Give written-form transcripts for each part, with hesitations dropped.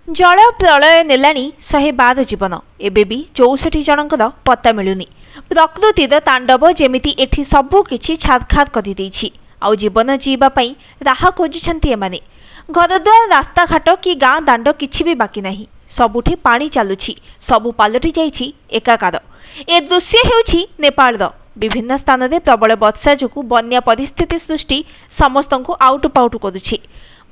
जल प्रलय नेलाणी 112 जीवन एबे भी 64 जनकर पत्ता मिलुनी। प्रकृतिर तांडव जेमिति एठी सबु किछि छादखाद करि दैछि। आउ जीवन जीवा पई राह खोजुछन्ति एमाने। घरद्वार रास्ताघाट कि गाँ दांड किछि भी बाकी नाही। सबुठी पानी चालुछि, सबु पालटि जाइछि एकाकार। ए दृश्य हेउछि नेपालर विभिन्न स्थान में प्रबल वर्षा जोगु बन्या परिस्थिति सृष्टि समस्तंकु आउटु पाउटु करुछि।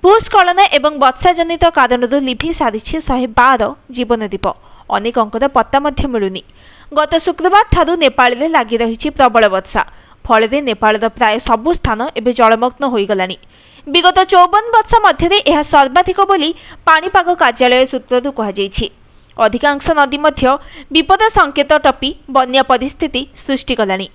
भूस्खलन एवं वर्षा जनित कारणरू लिभि सारी 112 जीवनदीप। अनेकंकर पत्ता मध्य मिलुनी। गत शुक्रवार ठारू नेपाल में लगी रही प्रबल वर्षा फल नेपालर प्राय सबु स्थान एवं जलमग्न हो गलानी। विगत 54 वर्ष मध्य यह सर्वाधिक बोली पाणीपाग कार्यालय सूत्ररू कहुछि। अधिकांश नदी मध्य विपद संकेत टपी बन्या परिस्थिति सृष्टि कलानी।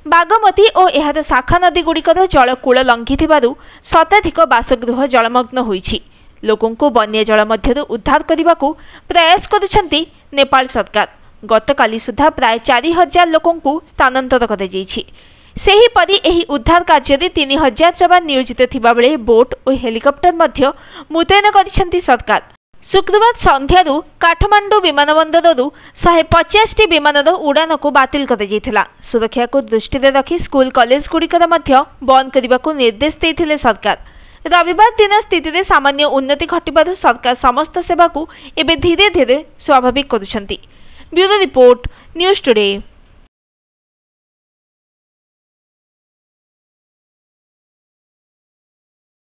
बागमती और एहार शाखा नदी गुड़िकर जलकूल लंघिथिबारु शताधिक बासगृह जलमग्न होइछि। लोकों को बन्या जल मध्यरु उद्धार करने को प्रयास करुछन्ति नेपाल सरकार। गतकाली सुधा प्राय 4000 लोकों को स्थानांतर कर सेहीपरि एही उद्धार कार्य 3000 जवान नियोजित थिबा बेले बोट और हेलिकप्टर मध्य मुतयन करिसेंति सरकार। शुक्रवार संध्यारू काठमांडू विमानबंदररू 150 विमानर उड़ान को बातिल कर सुरक्षा को दृष्टि रखी स्कूल कॉलेज गुड़िकर बंद करने को निर्देश देते सरकार। रविवार दिन स्थिति में सामान्य उन्नति घटिबारु सरकार समस्त सेवा को एवं धीरे धीरे स्वाभाविक करुछन्ति। Bureau report news today.